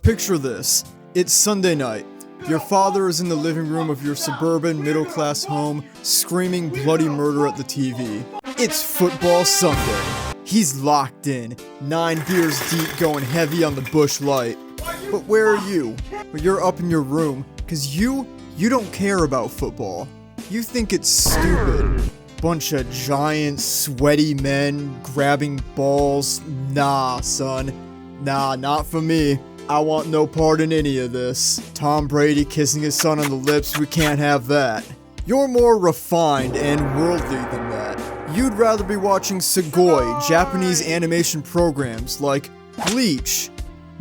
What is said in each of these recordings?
Picture this. It's Sunday night. Your father is in the living room of your suburban middle-class home, screaming bloody murder at the TV. It's football Sunday. He's locked in, 9 gears deep, going heavy on the Busch Light. But where are you? Well, you're up in your room, cause you don't care about football. You think it's stupid. Bunch of giant, sweaty men grabbing balls. Nah, son. Nah, not for me. I want no part in any of this. Tom Brady kissing his son on the lips, we can't have that. You're more refined and worldly than that. You'd rather be watching Sugoi, Japanese animation programs like Bleach,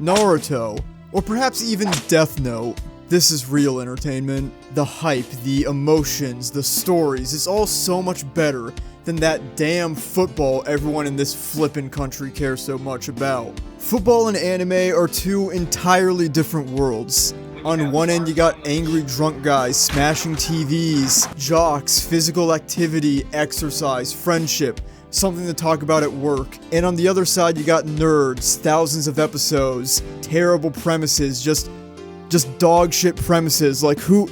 Naruto, or perhaps even Death Note. This is real entertainment. The hype, the emotions, the stories, it's all so much better than that damn football everyone in this flippin' country cares so much about. Football and anime are two entirely different worlds. On one end you got angry drunk guys smashing TVs, jocks, physical activity, exercise, friendship, something to talk about at work. And on the other side you got nerds, thousands of episodes, terrible premises, just dog shit premises. Like who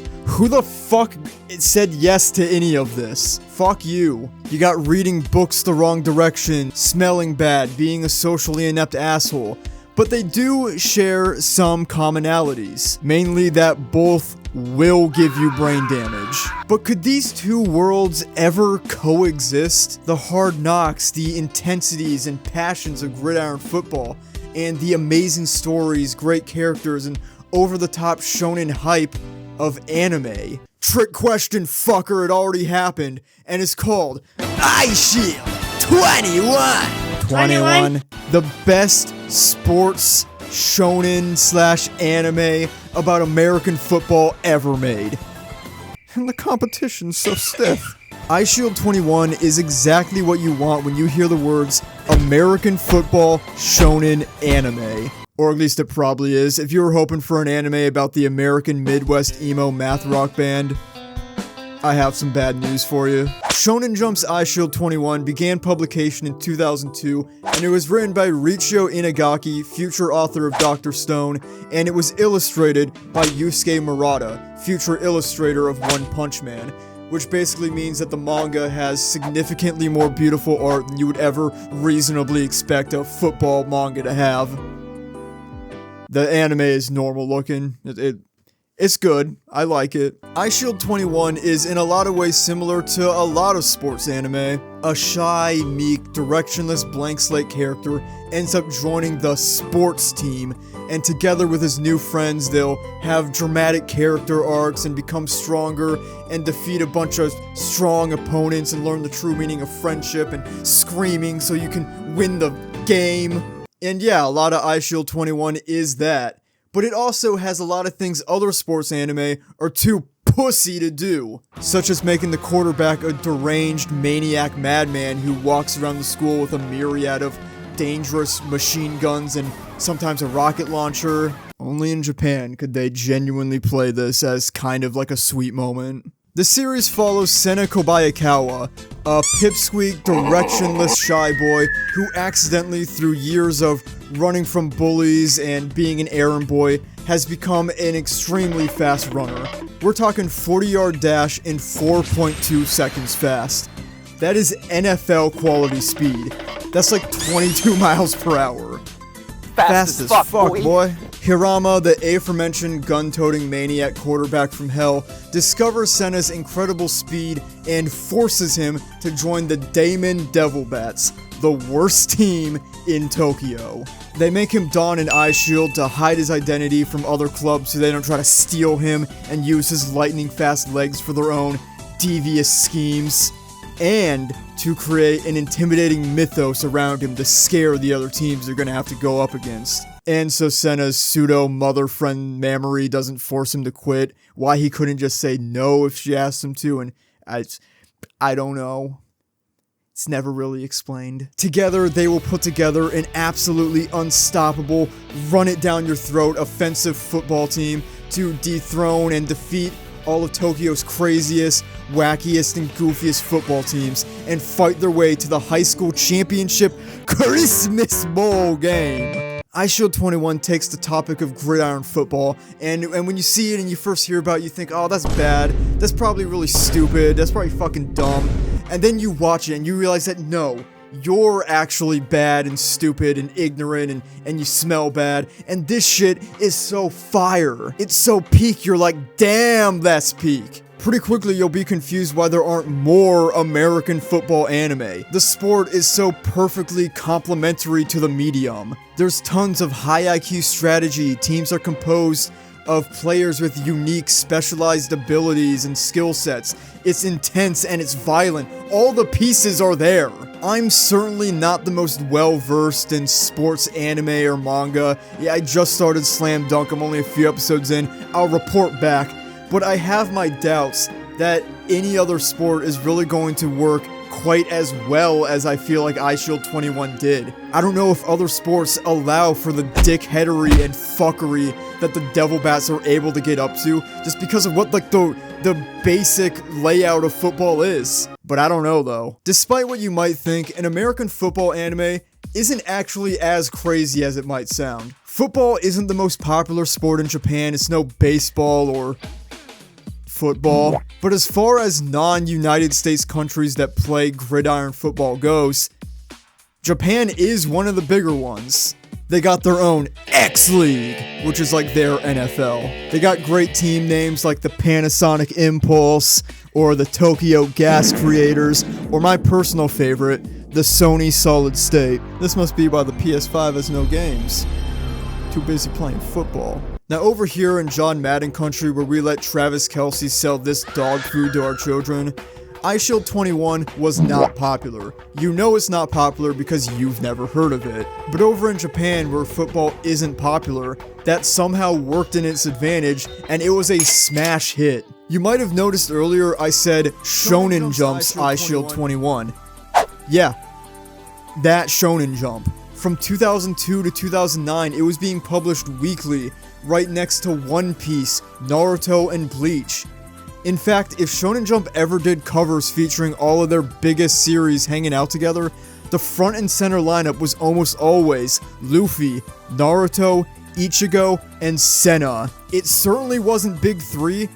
the fuck said yes to any of this? Fuck you. You got reading books the wrong direction, smelling bad, being a socially inept asshole. But they do share some commonalities, mainly that both will give you brain damage. But could these two worlds ever coexist? The hard knocks, the intensities and passions of gridiron football, and the amazing stories, great characters, and over-the-top shonen hype of anime. Trick question, fucker, it already happened, and it's called Eyeshield 21. The best sports shonen / anime about American football ever made. And the competition's so stiff. Eyeshield 21 is exactly what you want when you hear the words American football shonen anime. Or at least it probably is. If you were hoping for an anime about the American Midwest emo math rock band, I have some bad news for you. Shonen Jump's Eyeshield 21 began publication in 2002, and it was written by Richo Inagaki, future author of Dr. Stone, and it was illustrated by Yusuke Murata, future illustrator of One Punch Man, which basically means that the manga has significantly more beautiful art than you would ever reasonably expect a football manga to have. The anime is normal looking. It's good. I like it. Eyeshield 21 is in a lot of ways similar to a lot of sports anime. A shy, meek, directionless blank slate character ends up joining the sports team, and together with his new friends, they'll have dramatic character arcs and become stronger and defeat a bunch of strong opponents and learn the true meaning of friendship and screaming so you can win the game. And yeah, a lot of Eyeshield 21 is that. But it also has a lot of things other sports anime are too pussy to do. Such as making the quarterback a deranged maniac madman who walks around the school with a myriad of dangerous machine guns and sometimes a rocket launcher. Only in Japan could they genuinely play this as kind of like a sweet moment. The series follows Sena Kobayakawa, a pipsqueak, directionless shy boy who accidentally, through years of running from bullies and being an errand boy, has become an extremely fast runner. We're talking 40-yard dash in 4.2 seconds fast. That is NFL quality speed. That's like 22 miles per hour. Fast as fuck, boy. Hirama, the aforementioned gun-toting maniac quarterback from hell, discovers Senna's incredible speed and forces him to join the Daemon Devilbats, the worst team in Tokyo. They make him don an eye shield to hide his identity from other clubs so they don't try to steal him and use his lightning-fast legs for their own devious schemes, and to create an intimidating mythos around him to scare the other teams they're gonna have to go up against. And so Senna's pseudo-mother-friend memory doesn't force him to quit. Why he couldn't just say no if she asked him to, and I don't know. It's never really explained. Together, they will put together an absolutely unstoppable, run-it-down-your-throat offensive football team to dethrone and defeat all of Tokyo's craziest, wackiest, and goofiest football teams and fight their way to the high school championship Christmas Bowl game. Eyeshield 21 takes the topic of gridiron football, and when you see it and you first hear about it, you think, oh, that's bad, that's probably really stupid, that's probably fucking dumb, and then you watch it and you realize that no, you're actually bad and stupid and ignorant and you smell bad, and this shit is so fire. It's so peak, you're like, damn, that's peak. Pretty quickly, you'll be confused why there aren't more American football anime. The sport is so perfectly complementary to the medium. There's tons of high IQ strategy, teams are composed of players with unique specialized abilities and skill sets. It's intense and it's violent. All the pieces are there. I'm certainly not the most well-versed in sports anime or manga. Yeah, I just started Slam Dunk, I'm only a few episodes in. I'll report back. But I have my doubts that any other sport is really going to work quite as well as I feel like Eyeshield 21 did. I don't know if other sports allow for the dickheadery and fuckery that the Devil Bats are able to get up to, just because of what like the basic layout of football is. But I don't know though. Despite what you might think, an American football anime isn't actually as crazy as it might sound. Football isn't the most popular sport in Japan, it's no baseball or football, but as far as non-United States countries that play gridiron football goes, Japan is one of the bigger ones. They got their own X-League, which is like their NFL. They got great team names like the Panasonic Impulse, or the Tokyo Gas Creators, or my personal favorite, the Sony Solid State. This must be why the PS5 has no games. Too busy playing football. Now over here in John Madden country, where we let Travis Kelce sell this dog food to our children, Eyeshield 21 was not popular. You know it's not popular because you've never heard of it. But over in Japan, where football isn't popular, that somehow worked in its advantage, and it was a smash hit. You might have noticed earlier I said Shonen Jump's Eyeshield 21. Yeah, that Shonen Jump. From 2002 to 2009, it was being published weekly, right next to One Piece, Naruto, and Bleach. In fact, if Shonen Jump ever did covers featuring all of their biggest series hanging out together, the front and center lineup was almost always Luffy, Naruto, Ichigo, and Senna. It certainly wasn't Big 3,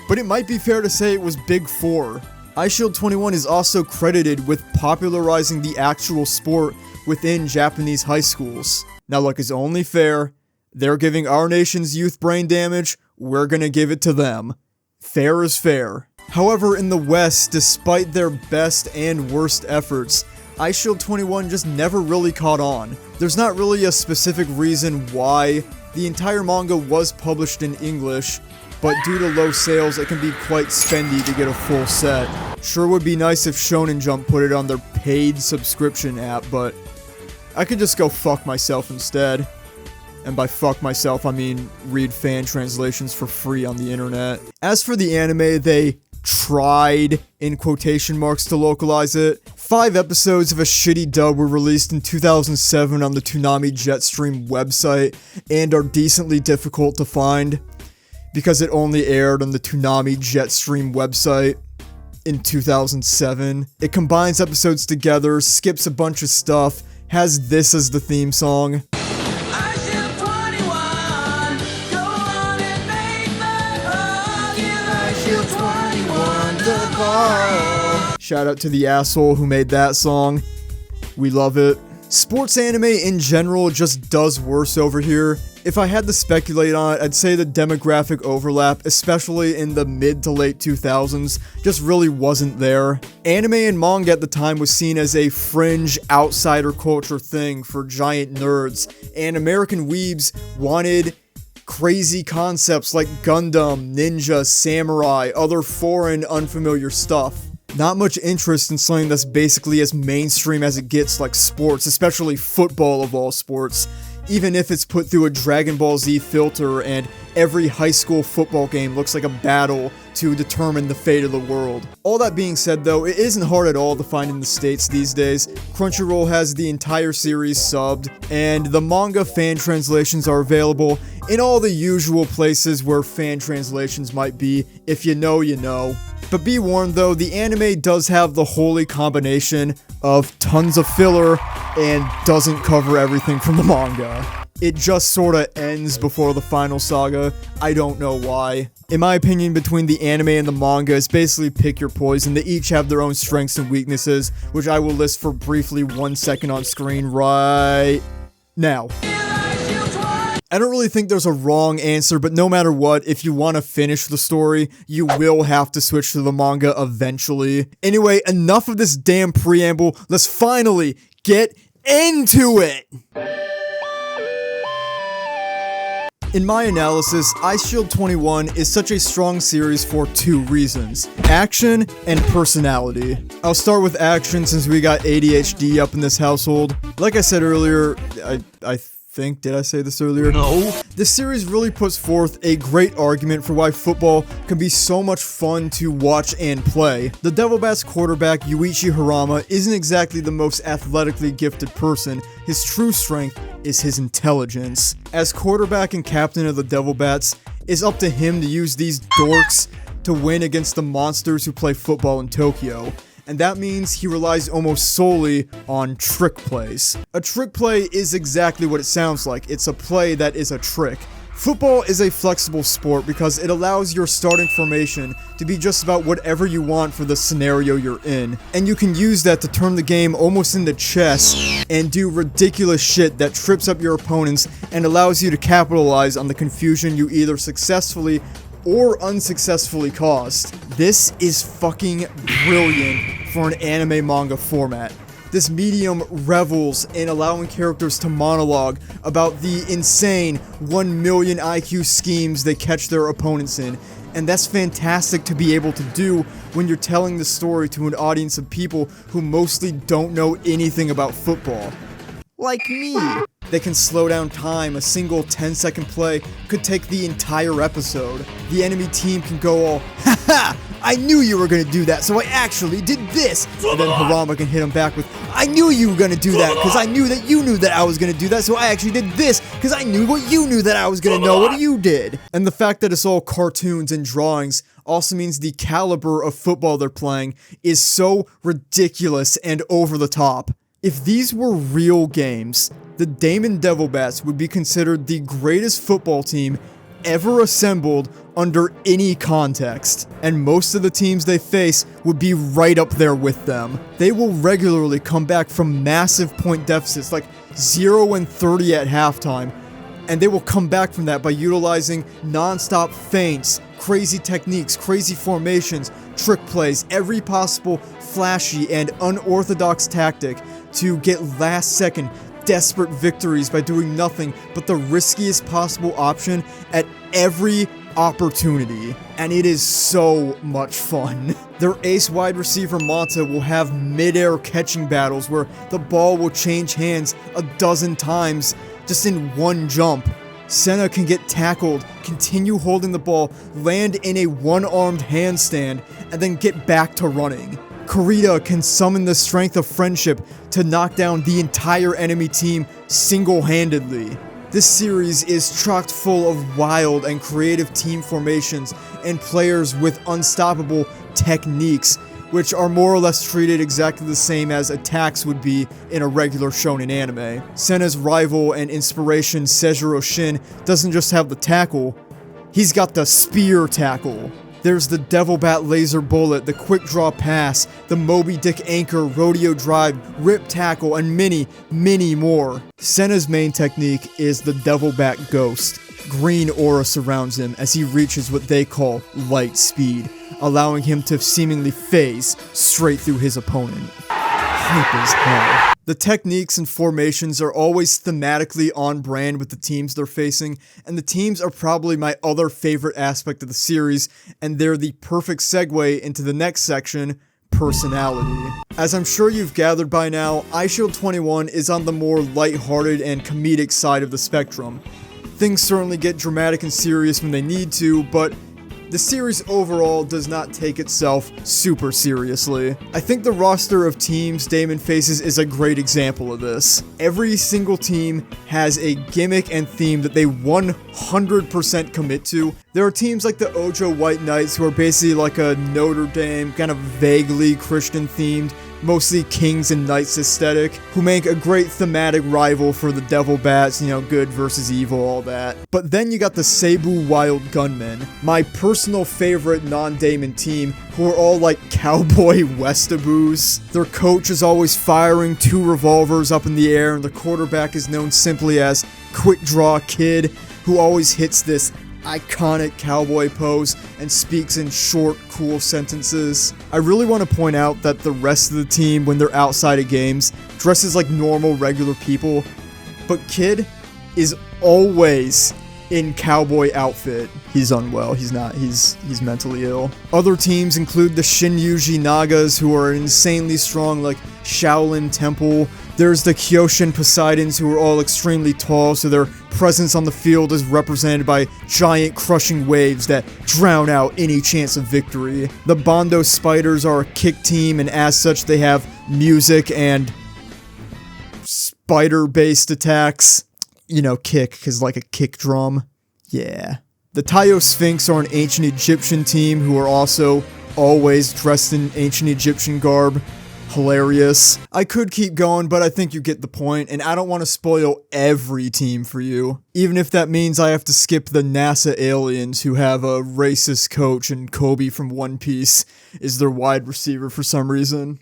but it might be fair to say it was Big 4. Eyeshield 21 is also credited with popularizing the actual sport within Japanese high schools. Now look, it's only fair. They're giving our nation's youth brain damage, we're gonna give it to them. Fair is fair. However, in the West, despite their best and worst efforts, Eyeshield 21 just never really caught on. There's not really a specific reason why. The entire manga was published in English, but due to low sales, it can be quite spendy to get a full set. Sure would be nice if Shonen Jump put it on their paid subscription app, but I could just go fuck myself instead. And by fuck myself, I mean read fan translations for free on the internet. As for the anime, they tried, in quotation marks, to localize it. 5 episodes of a shitty dub were released in 2007 on the Toonami Jetstream website, and are decently difficult to find, because it only aired on the Toonami Jetstream website in 2007. It combines episodes together, skips a bunch of stuff, has this as the theme song. Shout out to the asshole who made that song. We love it. Sports anime in general just does worse over here. If I had to speculate on it, I'd say the demographic overlap, especially in the mid to late 2000s, just really wasn't there. Anime and manga at the time was seen as a fringe outsider culture thing for giant nerds, and American weebs wanted crazy concepts like Gundam, ninja, samurai, other foreign, unfamiliar stuff. Not much interest in something that's basically as mainstream as it gets, like sports, especially football of all sports, even if it's put through a Dragon Ball Z filter and every high school football game looks like a battle to determine the fate of the world. All that being said though, it isn't hard at all to find in the States these days. Crunchyroll has the entire series subbed, and the manga fan translations are available in all the usual places where fan translations might be. If you know, you know. But be warned though, the anime does have the holy combination of tons of filler and doesn't cover everything from the manga. It just sorta ends before the final saga. I don't know why. In my opinion, between the anime and the manga, it's basically pick your poison. They each have their own strengths and weaknesses, which I will list for briefly 1 second on screen right now. I don't really think there's a wrong answer, but no matter what, if you want to finish the story, you will have to switch to the manga eventually. Anyway, enough of this damn preamble. Let's finally get into it! In my analysis, Eyeshield 21 is such a strong series for 2 reasons: action and personality. I'll start with action since we got ADHD up in this household. Like I said earlier, did I say this earlier? No. This series really puts forth a great argument for why football can be so much fun to watch and play. The Devil Bats quarterback Yuichi Harama isn't exactly the most athletically gifted person. His true strength is his intelligence. As quarterback and captain of the Devil Bats, it's up to him to use these dorks to win against the monsters who play football in Tokyo. And that means he relies almost solely on trick plays. A trick play is exactly what it sounds like. It's a play that is a trick. Football is a flexible sport because it allows your starting formation to be just about whatever you want for the scenario you're in. And you can use that to turn the game almost into chess and do ridiculous shit that trips up your opponents and allows you to capitalize on the confusion you either successfully or unsuccessfully caused. This is fucking brilliant for an anime manga format. This medium revels in allowing characters to monologue about the insane 1 million IQ schemes they catch their opponents in, and that's fantastic to be able to do when you're telling the story to an audience of people who mostly don't know anything about football. Like me. They can slow down time. A single 10-second play could take the entire episode. The enemy team can go all, "Haha! I knew you were gonna do that, so I actually did this!" And then Harama can hit him back with, "I knew you were gonna do that, because I knew that you knew that I was gonna do that, so I actually did this, because I knew what you knew that I was gonna know what you did." And the fact that it's all cartoons and drawings also means the caliber of football they're playing is so ridiculous and over the top. If these were real games, the Damon Devil Bats would be considered the greatest football team ever assembled under any context, and most of the teams they face would be right up there with them. They will regularly come back from massive point deficits, like 0 and 30 at halftime, and they will come back from that by utilizing non-stop feints, crazy techniques, crazy formations, trick plays, every possible flashy and unorthodox tactic to get last-second desperate victories by doing nothing but the riskiest possible option at every opportunity, and it is so much fun. Their ace wide receiver Mata will have mid-air catching battles where the ball will change hands a dozen times just in one jump. Senna can get tackled, continue holding the ball, land in a one-armed handstand, and then get back to running. Kurita can summon the strength of friendship to knock down the entire enemy team single-handedly. This series is chock full of wild and creative team formations and players with unstoppable techniques, which are more or less treated exactly the same as attacks would be in a regular shonen anime. Senna's rival and inspiration Seijiro Shin doesn't just have the tackle, he's got the spear tackle. There's the Devil Bat Laser Bullet, the Quick Draw Pass, the Moby Dick Anchor, Rodeo Drive, Rip Tackle, and many, many more. Senna's main technique is the Devil Bat Ghost. Green aura surrounds him as he reaches what they call light speed, allowing him to seemingly phase straight through his opponent. Hype as hell. The techniques and formations are always thematically on brand with the teams they're facing, and the teams are probably my other favorite aspect of the series, and they're the perfect segue into the next section, personality. As I'm sure you've gathered by now, Eyeshield 21 is on the more lighthearted and comedic side of the spectrum. Things certainly get dramatic and serious when they need to, but the series overall does not take itself super seriously. I think the roster of teams Damon faces is a great example of this. Every single team has a gimmick and theme that they 100% commit to. There are teams like the Ojo White Knights who are basically like a Notre Dame, kind of vaguely Christian themed mostly kings and knights aesthetic, who make a great thematic rival for the devil bats, you know, good versus evil, all that. But then you got the Cebu Wild Gunmen, my personal favorite non-Damon team, who are all like cowboy Westaboos. Their coach is always firing 2 revolvers up in the air, and the quarterback is known simply as Quick Draw Kid, who always hits this iconic cowboy pose and speaks in short, cool sentences. I really want to point out that the rest of the team, when they're outside of games, dresses like normal, regular people, but Kid is always in cowboy outfit. He's unwell. He's not. He's mentally ill. Other teams include the Shinyuji Nagas, who are insanely strong, like Shaolin Temple. There's the Kyoshin Poseidons, who are all extremely tall, so their presence on the field is represented by giant crushing waves that drown out any chance of victory. The Bondo Spiders are a kick team, and as such they have music and spider-based attacks. You know, kick, because like a kick drum. Yeah. The Tayo Sphinx are an ancient Egyptian team who are also always dressed in ancient Egyptian garb. Hilarious. I could keep going, but I think you get the point, and I don't want to spoil every team for you. Even if that means I have to skip the NASA aliens who have a racist coach and Kobe from One Piece is their wide receiver for some reason.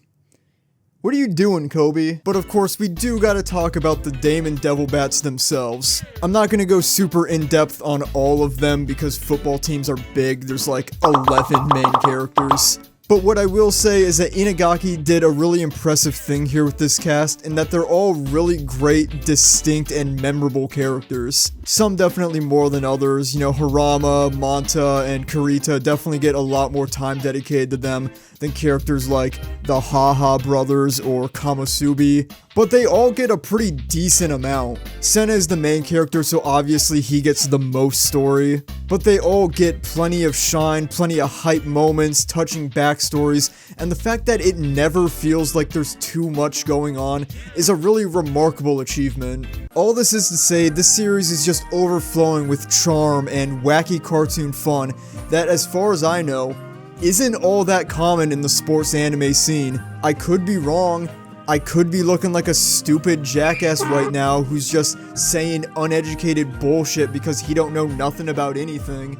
What are you doing, Kobe? But of course, we do gotta talk about the Damon Devil Bats themselves. I'm not gonna go super in-depth on all of them because football teams are big. There's like 11 main characters. But what I will say is that Inagaki did a really impressive thing here with this cast, in that they're all really great, distinct, and memorable characters. Some definitely more than others. You know, Harama, Manta, and Kurita definitely get a lot more time dedicated to them than characters like the Haha brothers or Kamosubi, but they all get a pretty decent amount. Senna is the main character, so obviously he gets the most story, but they all get plenty of shine, plenty of hype moments, touching backstories, and the fact that it never feels like there's too much going on is a really remarkable achievement. All this is to say, this series is just overflowing with charm and wacky cartoon fun that, as far as I know, isn't all that common in the sports anime scene. I could be wrong. I could be looking like a stupid jackass right now who's just saying uneducated bullshit because he don't know nothing about anything.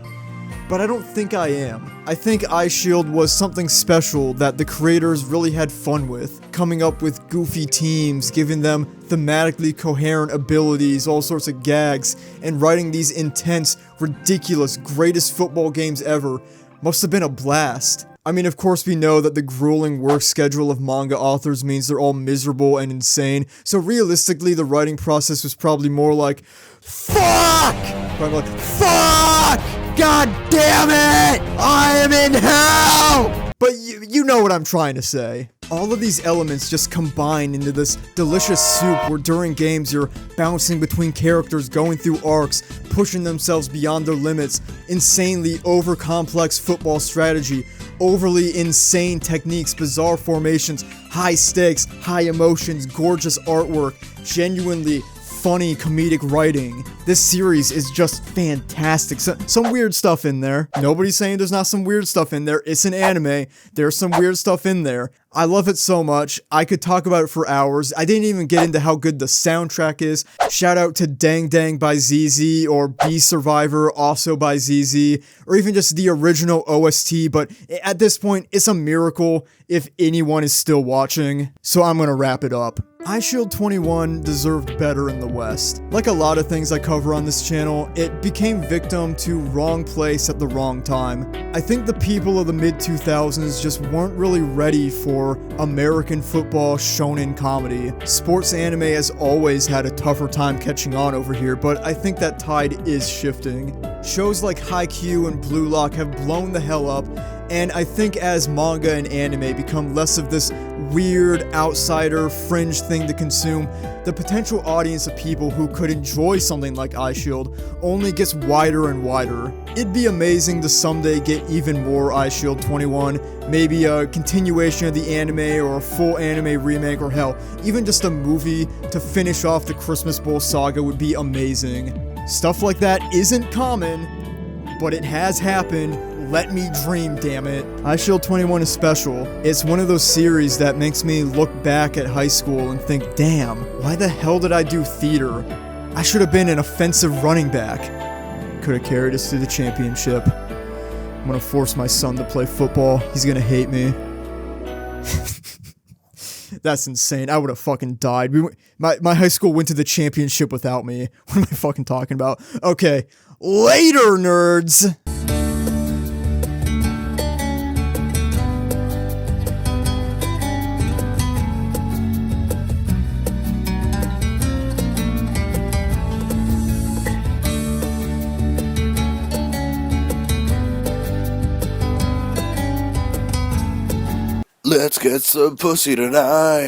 But I don't think I am. I think Eyeshield was something special that the creators really had fun with, coming up with goofy teams, giving them thematically coherent abilities, all sorts of gags, and writing these intense, ridiculous, greatest football games ever. Must have been a blast. I mean, of course we know that the grueling work schedule of manga authors means they're all miserable and insane, so realistically the writing process was probably more like, fuck! Probably like, fuck! God damn it! I am in hell! But you know what I'm trying to say. All of these elements just combine into this delicious soup where during games you're bouncing between characters, going through arcs, pushing themselves beyond their limits, insanely over-complex football strategy, overly insane techniques, bizarre formations, high stakes, high emotions, gorgeous artwork, genuinely funny comedic writing. This series is just fantastic. Some weird stuff in there. Nobody's saying there's not some weird stuff in there. It's an anime. There's some weird stuff in there. I love it so much. I could talk about it for hours. I didn't even get into how good the soundtrack is. Shout out to Dang Dang by ZZ, or Bee Survivor, also by ZZ, or even just the original OST, but at this point, it's a miracle if anyone is still watching. So I'm gonna wrap it up. Eyeshield 21 deserved better in the West. Like a lot of things I cover on this channel, it became victim to wrong place at the wrong time. I think the people of the mid-2000s just weren't really ready for American football shonen comedy. Sports anime has always had a tougher time catching on over here, but I think that tide is shifting. Shows like Haikyuu and Blue Lock have blown the hell up, and I think as manga and anime become less of this weird, outsider, fringe thing to consume, the potential audience of people who could enjoy something like Eyeshield only gets wider and wider. It'd be amazing to someday get even more Eyeshield 21, maybe a continuation of the anime or a full anime remake, or hell, even just a movie to finish off the Christmas Bowl saga would be amazing. Stuff like that isn't common, but it has happened Let me dream, damn it. Eyeshield 21 is special. It's one of those series that makes me look back at high school and think, damn, why the hell did I do theater? I should have been an offensive running back. Could have carried us to the championship. I'm gonna force my son to play football. He's gonna hate me. That's insane. I would have fucking died. My high school went to the championship without me. What am I fucking talking about? Okay, later, nerds! Let's get some pussy tonight.